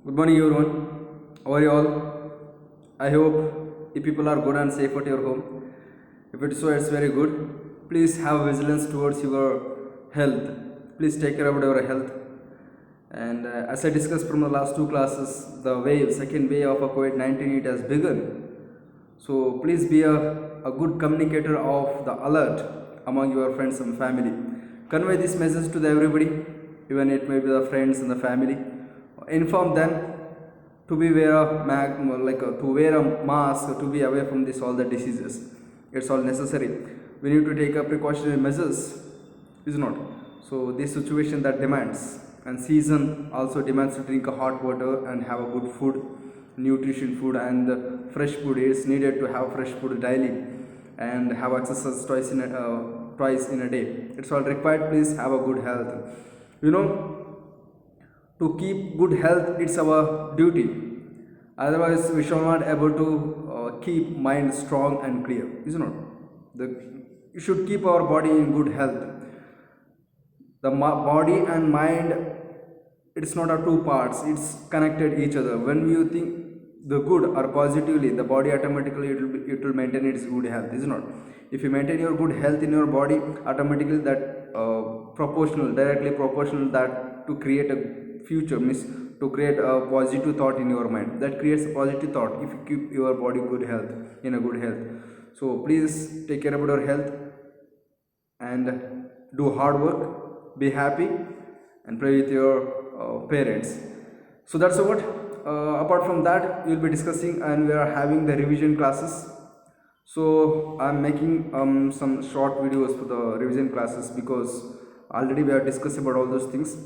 Good morning, everyone. How are you all? I hope you people are good and safe at your home. If it's so, it's very good. Please have vigilance towards your health. Please take care about your health. And as I discussed from the last two classes, the second wave of a COVID-19, it has begun. So please be a good communicator of the alert among your friends and family. Convey this message to the everybody, even it may be the friends and the family. Inform them to be wear a to wear a mask to be away from this all the diseases. It's all necessary. We need to take a precautionary measures, is not. So this situation that demands, and season also demands to drink a hot water and have a good food, nutrition food and fresh food. It's needed to have fresh food daily and have exercise twice in a day. It's all required. Please have a good health. You know, to keep good health, it's our duty. Otherwise, we shall not able to keep mind strong and clear. Is not. The you should keep our body in good health. The body and mind, it's not a two parts. It's connected each other. When you think the good or positively, the body automatically it will maintain its good health. Is not. If you maintain your good health in your body, automatically that directly proportional that to create a future, means to create a positive thought in your mind. That creates a positive thought if you keep your body good health, in a good health. So please take care about your health and do hard work, be happy and play with your parents. So that's what. Apart from that, we'll be discussing and we are having the revision classes. So I'm making some short videos for the revision classes because already we have discussed about all those things.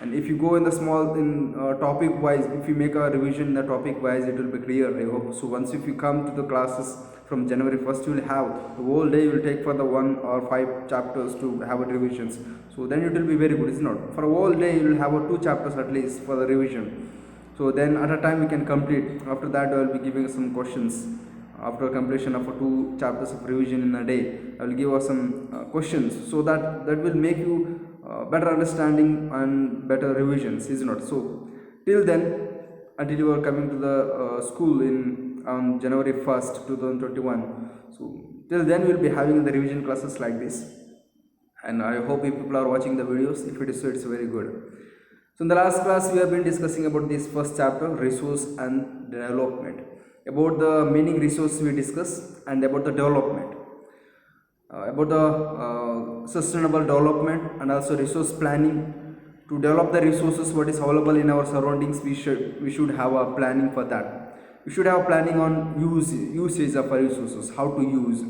And if you go in the small in topic wise, if you make a revision in the topic wise, it will be clear, I hope. So once if you come to the classes from January 1st, you will have the whole day you will take for the 1 or 5 chapters to have a revisions. So then it will be very good, is not. For a whole day you will have 2 chapters at least for the revision. So then at a time we can complete. After that I will be giving some questions. After completion of 2 chapters of revision in a day, I will give us some questions, so that will make you better understanding and better revisions, is not. So till then, until you are coming to the school in on January 1st 2021, so till then we will be having the revision classes like this. And I hope if people are watching the videos, if it is so, it's very good. So in the last class we have been discussing about this first chapter, resource and development. About the meaning resource we discuss and about the development, about the sustainable development and also resource planning. To develop the resources what is available in our surroundings, we should have a planning for that. We should have planning on usage of our resources, how to use,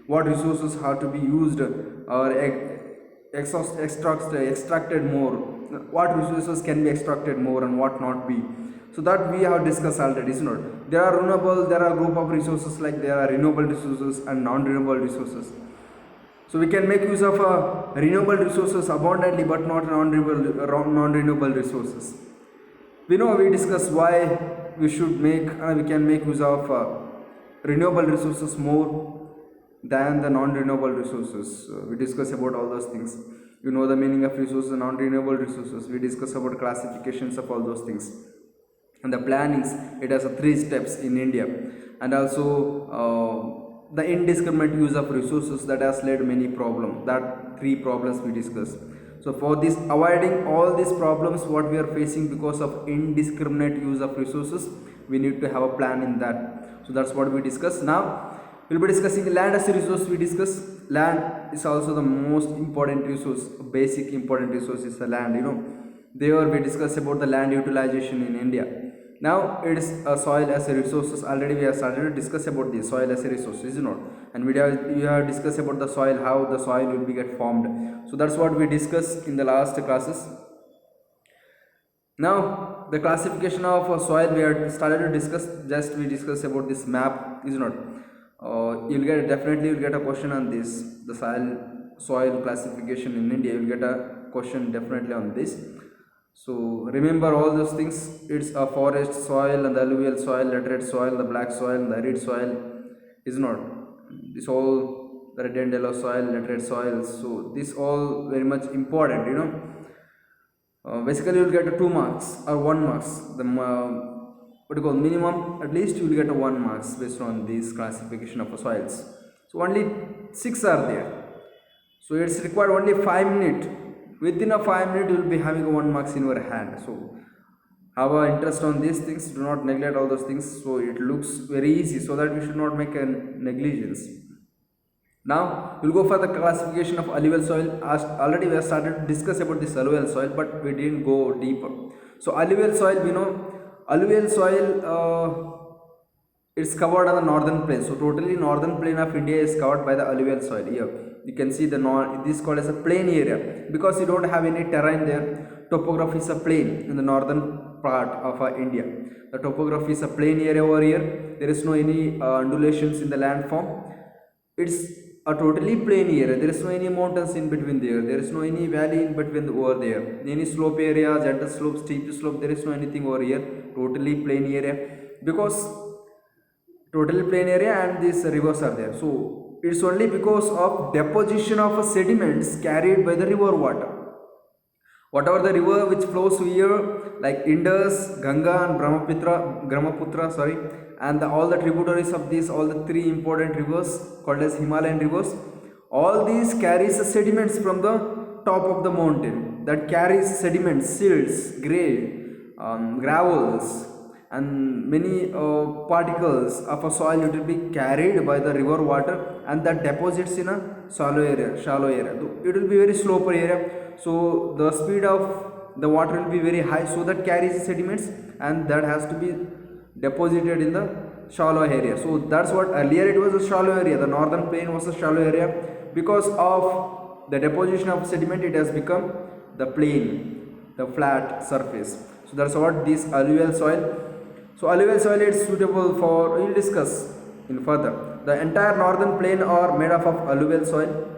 what resources have to be used or extracted more, what resources can be extracted more and what not be. So that we have discussed already, is not. There are a group of resources, like there are renewable resources and non-renewable resources. So we can make use of renewable resources abundantly, but not non-renewable resources. We discuss why we should we can make use of renewable resources more than the non-renewable resources. We discuss about all those things. You know the meaning of resources and non-renewable resources. We discuss about classifications of all those things. And the plannings, it has 3 steps in India, and also the indiscriminate use of resources that has led many problems. That 3 problems we discuss. So for this, avoiding all these problems what we are facing because of indiscriminate use of resources, we need to have a plan in that. So that's what we discuss. Now we'll be discussing land as a resource. We discuss land is also the most important resource, basic important resource is the land. There we discuss about the land utilization in India. Now it is a soil as a resources. Already we have started to discuss about the soil as a resource, is not. And we have discussed about the soil, how the soil will be get formed. So that's what we discussed in the last classes. Now the classification of soil we have started to discuss. Just we discuss about this map, is not. You'll get a question on this, the soil classification in India. You'll get a question definitely on this. So remember all those things. It's a forest soil and the alluvial soil, laterite soil, the black soil and the arid soil, is not. This all the red and yellow soil, laterite soil. So this all very much important. Basically you will get a 2 marks or 1 marks. The what do you call minimum, at least you will get a 1 marks based on this classification of soils. So only 6 are there, so it's required only 5 minutes. Within a 5 minutes you will be having a 1 marks in your hand. So have a interest on these things, do not neglect all those things. So it looks very easy, so that we should not make a negligence. Now we'll go for the classification of alluvial soil. As already we have started to discuss about this alluvial soil, but we didn't go deeper. So alluvial soil, we know alluvial soil, it's covered on the northern plain. So totally northern plain of India is covered by the alluvial soil. Here you can see the this is called as a plain area because you don't have any terrain there. Topography is a plain in the northern part of India. The topography is a plain area over here. There is no any undulations in the landform. It's a totally plain area. There is no any mountains in between there. There is no any valley in between over there. Any slope area, gentle slope, steep slope, there is no anything over here. Totally plain area, because totally plain area and these rivers are there. So it's only because of deposition of sediments carried by the river water. Whatever the river which flows here, like Indus, Ganga and Brahmaputra, sorry, and all the tributaries of these, all the 3 important rivers called as Himalayan rivers, all these carries the sediments from the top of the mountain, that carries sediments, silts, gravels and many particles of a soil. It will be carried by the river water and that deposits in a shallow area. It will be very slope area, so the speed of the water will be very high, so that carries sediments and that has to be deposited in the shallow area. So that's what earlier it was a shallow area. The northern plain was a shallow area. Because of the deposition of sediment, it has become the plain, the flat surface. So that's what this alluvial soil. So alluvial soil is suitable for, we will discuss in further. The entire northern plain are made up of alluvial soil.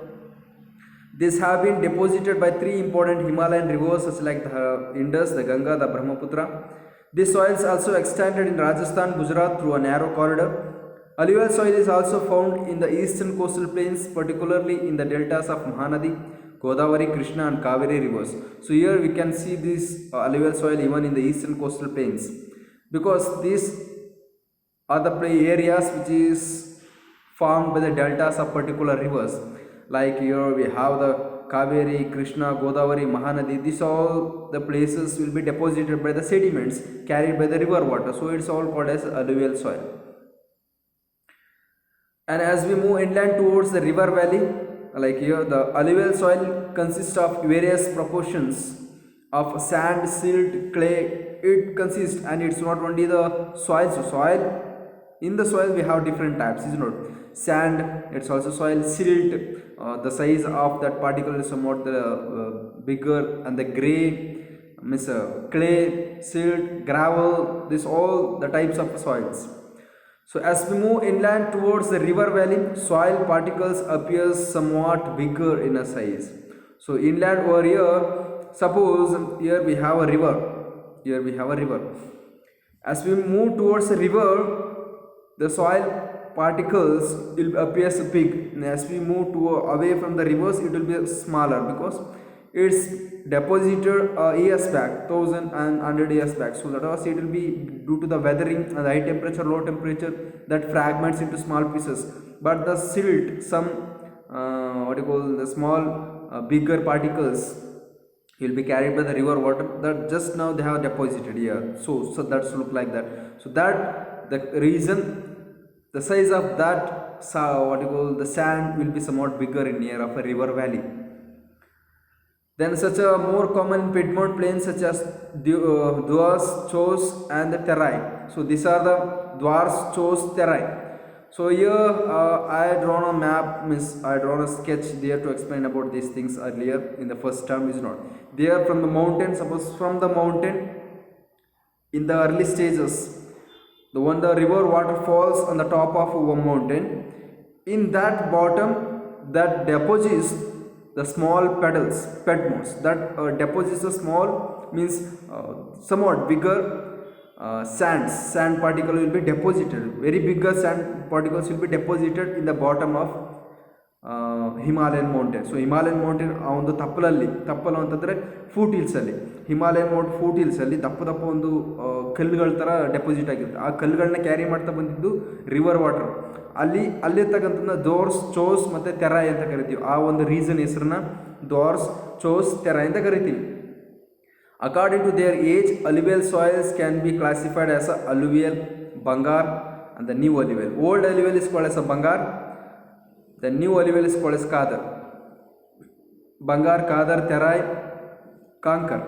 These have been deposited by 3 important Himalayan rivers such like the Indus, the Ganga, the Brahmaputra. These soils also extended in Rajasthan, Gujarat through a narrow corridor. Alluvial soil is also found in the eastern coastal plains, particularly in the deltas of Mahanadi, Godavari, Krishna and Kaveri rivers. So here we can see this alluvial soil even in the eastern coastal plains, because these are the areas which is formed by the deltas of particular rivers. Like here we have the Kaveri, Krishna, Godavari, Mahanadi. These all the places will be deposited by the sediments carried by the river water. So it's all called as alluvial soil. And as we move inland towards the river valley, like here, the alluvial soil consists of various proportions of sand, silt, clay. It consists, and it's not only the soil. So soil, in the soil we have different types, is not sand, it's also soil, silt, the size of that particle is somewhat bigger, and the gray means clay, silt, gravel, this all the types of soils. So as we move inland towards the river valley, soil particles appears somewhat bigger in a size. So inland over here, suppose here we have a river. As we move towards the river, the soil particles will appear big. And as we move away from the rivers, it will be smaller, because it's deposited years back, 1000 and 100 years back. So that was, it will be due to the weathering and the high temperature, low temperature, that fragments into small pieces. But the silt, some the small bigger particles will be carried by the river water, that just now they have deposited here. So that's look like that. So that the reason, the size of that the sand will be somewhat bigger in near of a river valley. Then such a more common Piedmont plains such as Dwars, Chos and the Terai. So these are the Dwars, Chos, Terai. So here I had drawn a map, I drawn a sketch there to explain about these things earlier in the first term, is not. There from the mountain, suppose from the mountain in the early stages, the river water falls on the top of one mountain. In that bottom, that deposits the small pedmounts, that deposits the small, means somewhat bigger sand particle will be deposited. Very bigger sand particles will be deposited in the bottom of Himalayan mountain. So Himalayan mountain ಆ ಒಂದು ತಪ್ಪಲು ಅಂತಂದರೆ foot ಹಿಲ್ಸಲ್ಲಿ, Himalayan foot ಹಿಲ್ಸಲ್ಲಿ ದಪ್ಪ ದಪ್ಪ ಒಂದು ಕಲ್ಲುಗಳ ಥರ deposit ಆಗಿರುತ್ತೆ. ಆ ಕಲ್ಲುಗಳನ್ನ ಕ್ಯಾರಿ ಮಾಡ್ತಾ ಬಂದಿದ್ದು ರಿವರ್ ವಾಟರ್. ಅಲ್ಲಿರ್ತಕ್ಕಂಥ ದೋರ್ಸ್, ಚೋಸ್ ಮತ್ತು ತೆರಾಯ್ ಅಂತ ಕರಿತೀವಿ. ಆ ಒಂದು ರೀಸನ್ ಹೆಸರನ್ನ ದೋರ್ಸ್, ಚೋಸ್, ತೆರಾಯ್ ಅಂತ ಕರಿತೀವಿ. According to their age, alluvial soils can be classified as a alluvial, Bangar, and the new alluvial. Old alluvial is called as a Bangar. The new alluvial is called as Kadar. Bangar, Kadar, Terai, Kankar.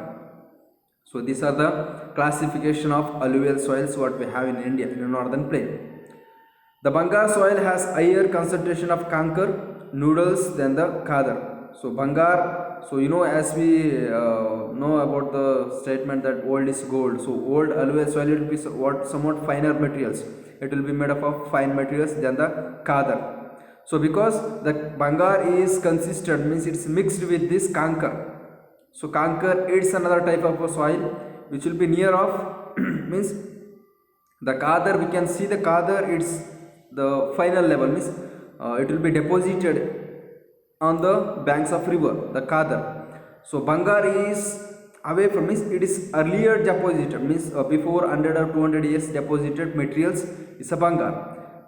So these are the classification of alluvial soils what we have in India, in the northern plain. The Bangar soil has higher concentration of Kankar noodles than the Kadar. So Bangar, so as we know about the statement that old is gold. So old alluvial soil will be somewhat finer materials. It will be made up of fine materials than the Kadar. So because the Bangar is consistent, means it's mixed with this Kankar. So Kankar, it's another type of a soil which will be near of means the Kadar. We can see the Kadar, it's the final level, means it will be deposited on the banks of river, the Kadar. So Bangar is away from, means it is earlier deposited, means before 100 or 200 years deposited materials is a Bangar.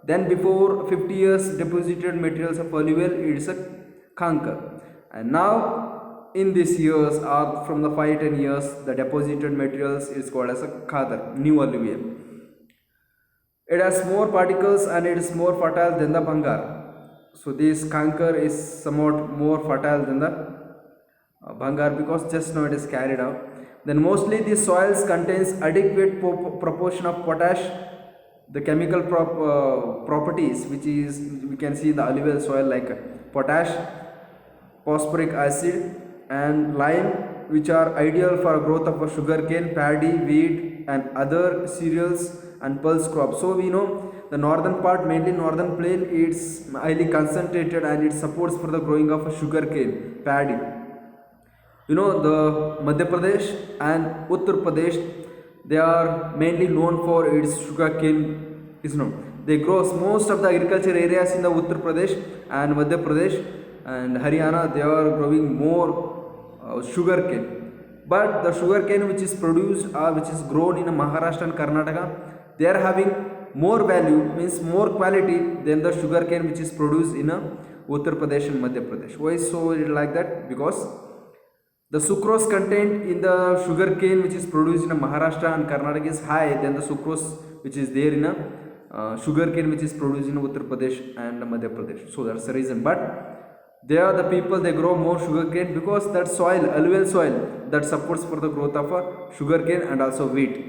Then before 50 years deposited materials of alluvial, it is a Kankar. And now in these years, or from the 5-10 years, the deposited materials is called as a Kadar, new alluvial. It has more particles and it is more fertile than the Bangar. So this Kankar is somewhat more fertile than the Bangar because just now it is carried out. Then mostly these soils contains adequate proportion of potash, the chemical properties which is we can see in the alluvial soil like potash, phosphoric acid and lime, which are ideal for growth of sugarcane, paddy, wheat and other cereals and pulse crops. So we know the northern part, mainly northern plain, it's highly concentrated and it supports for the growing of sugarcane, paddy. The Madhya Pradesh and Uttar Pradesh, they are mainly known for its sugarcane. They grow most of the agriculture areas in the Uttar Pradesh and Madhya Pradesh and Haryana. They are growing more sugarcane. But the sugarcane which is produced which is grown in Maharashtra and Karnataka, they are having more value, means more quality than the sugarcane which is produced in Uttar Pradesh and Madhya Pradesh. Why is so like that? Because the sucrose content in the sugarcane which is produced in Maharashtra and Karnataka is high than the sucrose which is there in sugarcane which is produced in Uttar Pradesh and Madhya Pradesh. So that's the reason. But they are the people, they grow more sugarcane because that soil, alluvial soil, that supports for the growth of sugarcane and also wheat.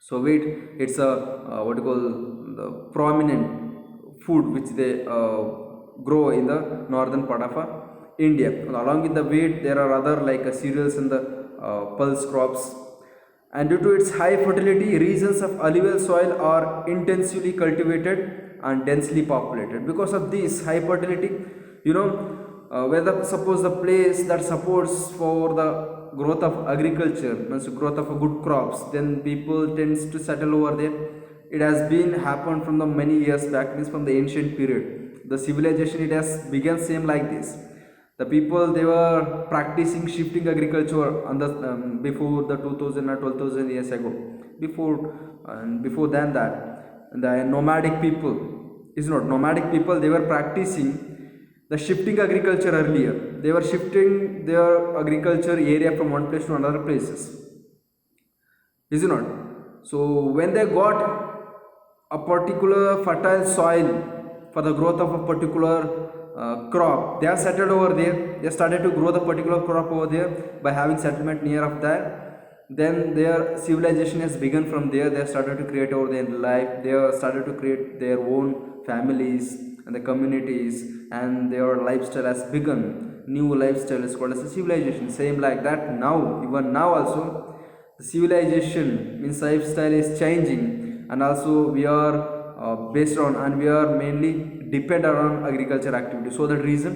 So wheat, it's a what you call the prominent food which they grow in the northern part of India. Along with the wheat, there are other like cereals and the pulse crops. And due to its high fertility, regions of alluvial soil are intensively cultivated and densely populated. Because of this high fertility, whether suppose the place that supports for the growth of agriculture, means growth of good crops, then people tends to settle over there. It has been happened from the many years back, means from the ancient period. The civilization, it has begun same like this. The people, they were practicing shifting agriculture on the before the 2000 or 12,000 years ago. Before than that, the nomadic people, they were practicing the shifting agriculture earlier. They were shifting their agriculture area from one place to another places. Is it not? So when they got a particular fertile soil for the growth of a particular crop, they are settled over there. They started to grow the particular crop over there by having settlement near of that. Then their civilization has begun from there. They started to create over their life. They started to create their own families and the communities, and their lifestyle has begun. New lifestyle is called as a civilization. Same like that now, even now also, the civilization means lifestyle is changing, and also we are based on and we are mainly dependent on agriculture activity. So that reason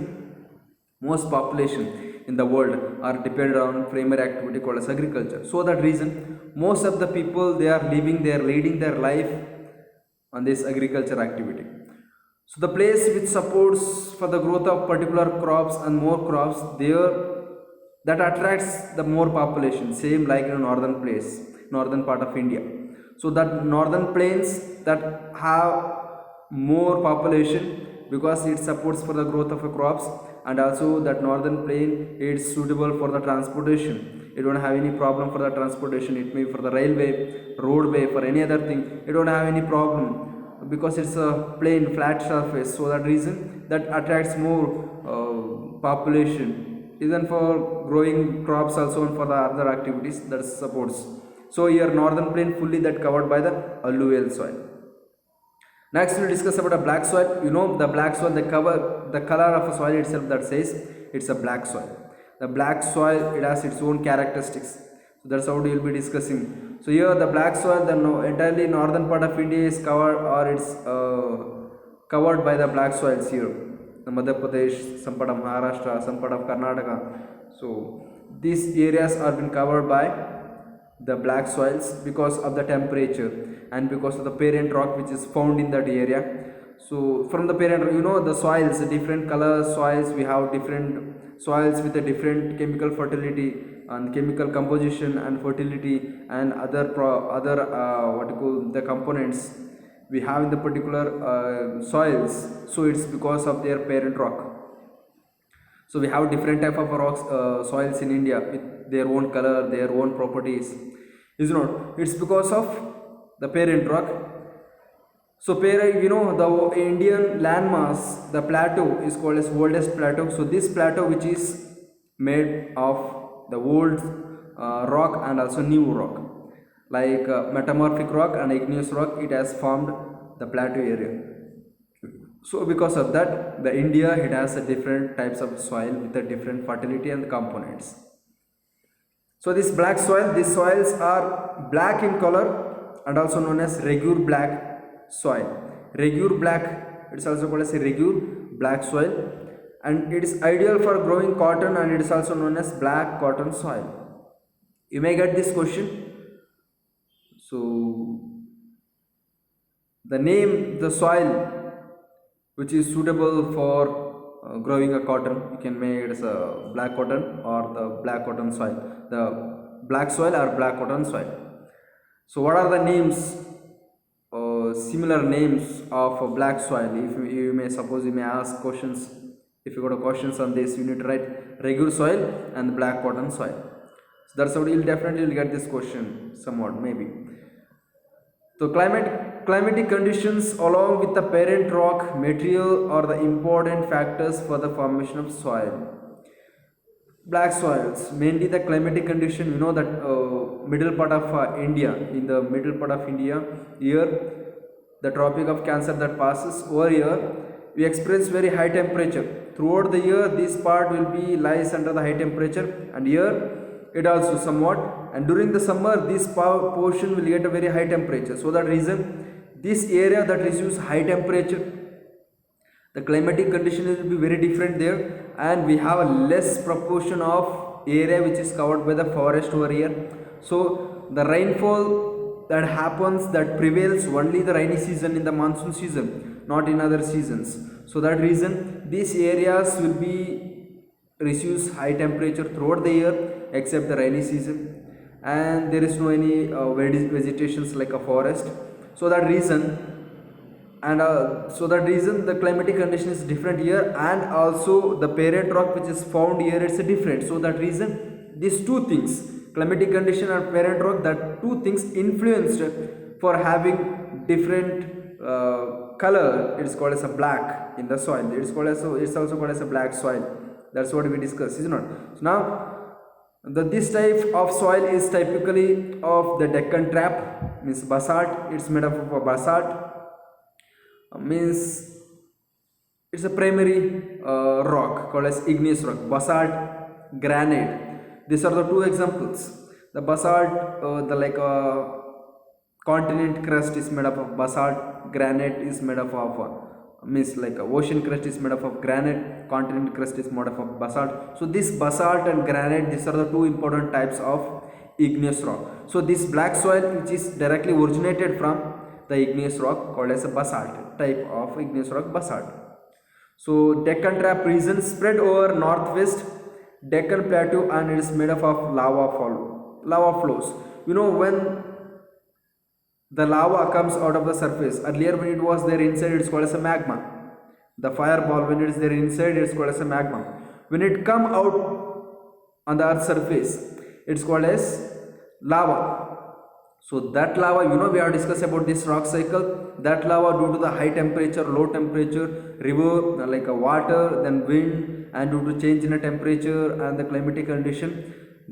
most population in the world are dependent on primary activity called as agriculture. So that reason most of the people, they are leading their life on this agriculture activity. So the place which supports for the growth of particular crops and more crops there, that attracts the more population, same like in a northern place, northern part of India. So that northern plains that have more population because it supports for the growth of a crops, and also that northern plain is suitable for the transportation. You don't have any problem for the transportation. It may be for the railway, roadway, for any other thing, you don't have any problem because it's a plain flat surface. So that reason that attracts more population, even for growing crops also and for the other activities that supports. So here northern plain fully that covered by the alluvial soil. Next we'll discuss about a black soil. You know the black soil, the color of a soil itself that says it's a black soil. The black soil, it has its own characteristics. So that's how we will be discussing. So here the black soil, the entirely northern part of India is covered, or it's covered by the black soils here. The Madhya Pradesh, some part of Maharashtra, some part of Karnataka. So these areas are been covered by the black soils because of the temperature and because of the parent rock which is found in that area. So from the parent, you know the soils, different color soils, we have different soils with a different chemical fertility and chemical composition and fertility and other what you call the components we have in the particular soils. So it's because of their parent rock. So we have different type of rocks, soils in India with their own color, their own properties, is not, it's because of the parent rock. So you know the Indian landmass, the plateau is called as oldest plateau. So this plateau which is made of the old rock and also new rock, like metamorphic rock and igneous rock, it has formed the plateau area. So because of that, the India, it has a different types of soil with a different fertility and components. So this black soil, these soils are black in color and also known as regular black soil. Regular black, it's also called as a regular black soil, and it is ideal for growing cotton, and it is also known as black cotton soil. You may get this question. So the name, the soil which is suitable for growing a cotton, you can make it as a black cotton or the black cotton soil, the black soil or black cotton soil. So what are the names, similar names of black soil? If you may suppose, you may ask questions, if you got a questions on this, you need to write regular soil and black cotton soil. So that's how you'll definitely get this question somewhat, maybe. So climatic conditions along with the parent rock material are the important factors for the formation of soil. Black soils, mainly the climatic condition, you know that middle part of India, in the middle part of India, here the tropic of Cancer that passes over here, we experience very high temperature. Throughout the year this part will be lies under the high temperature, and here it also somewhat, and during the summer this portion will get a very high temperature. So that reason this area that receives high temperature, the climatic condition will be very different there, and we have a less proportion of area which is covered by the forest over here. So the rainfall that happens, that prevails only the rainy season, in the monsoon season, not in other seasons. So that reason these areas will be receives high temperature throughout the year except the rainy season, and there is no any vegetations like a forest. So that reason, and the climatic condition is different here, and also the parent rock which is found here, it's different. So that reason these two things, climatic condition and parent rock, that two things influenced for having different color. It's called as a black in the soil. It's also called as a black soil. That's what we discussed, is not. So now this type of soil is typically of the Deccan trap, means basalt. It's made up of a basalt, means it's a primary rock called as igneous rock, basalt, granite. These are the two examples. The basalt, continent crust is made up of basalt, granite is made up of means like a ocean crust is made up of granite, continent crust is made up of basalt. So this basalt and granite, these are the two important types of igneous rock. So this black soil which is directly originated from the igneous rock called as a basalt, type of igneous rock basalt. So Deccan Trap region spread over northwest Deccan Plateau and it is made up of lava flows. You know, when the lava comes out of the surface, earlier when it was there inside, it's called as a magma. The fireball, when it is there inside, it's called as a magma. When it come out on the earth's surface, it's called as lava. So that lava, you know, we have discussed about this rock cycle. That lava, due to the high temperature, low temperature, river like a water, then wind, and due to change in the temperature and the climatic condition,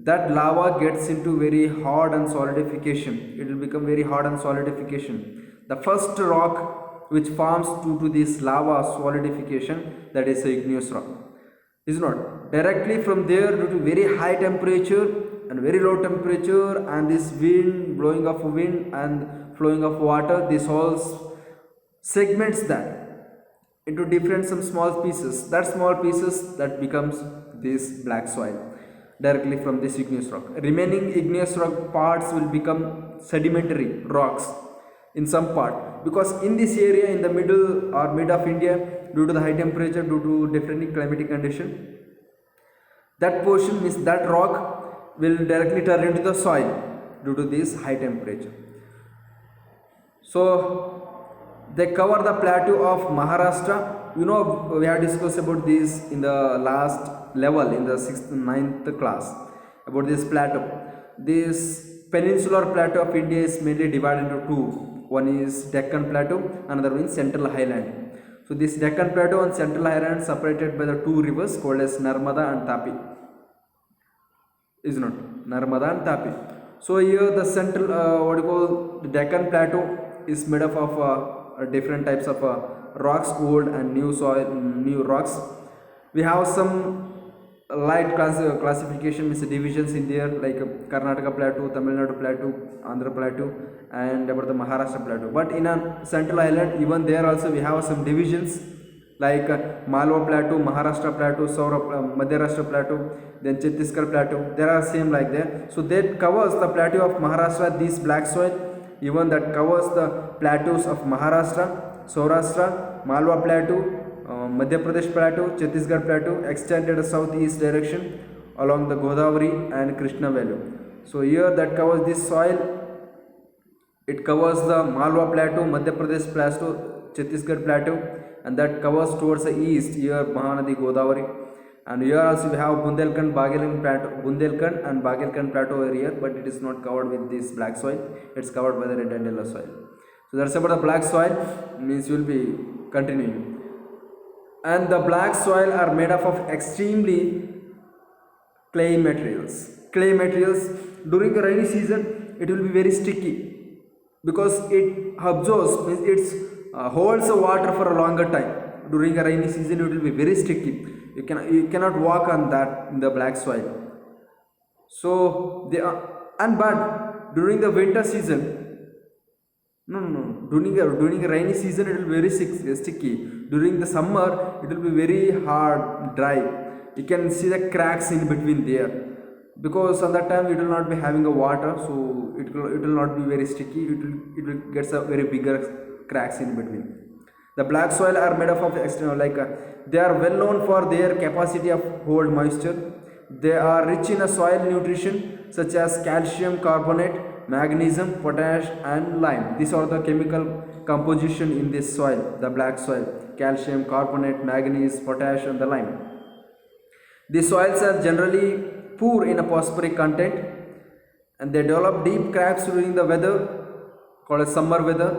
that lava gets into very hard and solidification. It will become very hard and solidification. The first rock which forms due to this lava solidification, that is a igneous rock, is not directly from there, due to very high temperature and very low temperature and this wind, blowing of wind and flowing of water, this all segments that into different some small pieces. That small pieces that becomes this black soil directly from this igneous rock. Remaining igneous rock parts will become sedimentary rocks in some part, because in this area in the middle or mid of India, due to the high temperature, due to different climatic condition, that portion means that rock will directly turn into the soil due to this high temperature. So they cover the plateau of Maharashtra. You know, we have discussed about this in the last level, in the 6th and 9th class, about this plateau. This peninsular plateau of India is mainly divided into two. One is Deccan Plateau, another one is Central Highland. So this Deccan Plateau and Central Highland separated by the two rivers called as Narmada and Tapi. Is not Narmada and Tapi. So here the central, what you call the Deccan Plateau is made up of different types of rocks, old and new soil, new rocks. We have some light classification, means divisions in there, like Karnataka Plateau, Tamil Nadu Plateau, Andhra Plateau, and about the Maharashtra Plateau. But in a Central Island, even there also we have some divisions like Malwa Plateau, Maharashtra Plateau, Maharashtra Plateau, then Chhattisgarh Plateau. There are same like that. So that covers the plateau of Maharashtra, this black soil. Even that covers the plateaus of Maharashtra, Saurashtra, Malwa Plateau, Madhya Pradesh Plateau, Chhattisgarh Plateau, extended southeast direction along the Godavari and Krishna Valley. So here that covers this soil. It covers the Malwa Plateau, Madhya Pradesh Plateau, Chhattisgarh Plateau, and that covers towards the east here Mahanadi, Godavari. And here also we have Bundelkhand, Bundelkhand and Bagelkhand Plateau area, but it is not covered with this black soil. It's covered by the red and yellow soil. So that's about the black soil, means you will be continuing. And the black soil are made up of extremely clay materials. Clay materials, during the rainy season, it will be very sticky because it absorbs, means it holds the water for a longer time. During a rainy season, it will be very sticky. You cannot walk on that in the black soil. So they are, but during the winter season, during a rainy season it will be very sticky. During the summer it will be very hard, dry. You can see the cracks in between there, because at that time it will not be having a water, so it will not be very sticky. It will get a very bigger cracks in between. The black soil are made up of they are well known for their capacity of hold moisture. They are rich in a soil nutrition such as calcium carbonate, magnesium, potash and lime. These are the chemical composition in this soil, the black soil: calcium carbonate, manganese, potash and the lime. These soils are generally poor in a phosphoric content, and they develop deep cracks during the weather called as summer weather,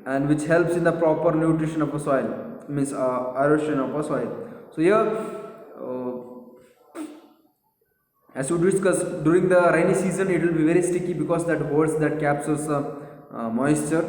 and which helps in the proper nutrition of a soil, means erosion of a soil. So here as we discussed, during the rainy season it will be very sticky because that holds, that captures moisture,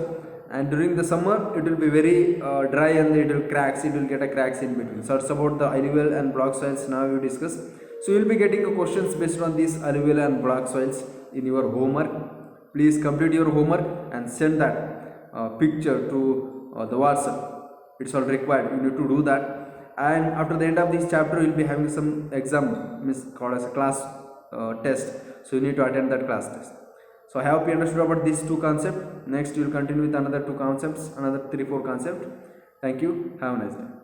and during the summer it will be very dry and it will get a cracks in between. So it's about the alluvial and block soils now we discuss. So you will be getting questions based on these alluvial and block soils in your homework. Please complete your homework and send that picture to the WhatsApp. It's all required, you need to do that. And after the end of this chapter you will be having some exam, called as a class test, so you need to attend that class test. So I hope you understood about these two concepts. Next we will continue with another two concepts, another 3-4 concepts. Thank you. Have a nice day.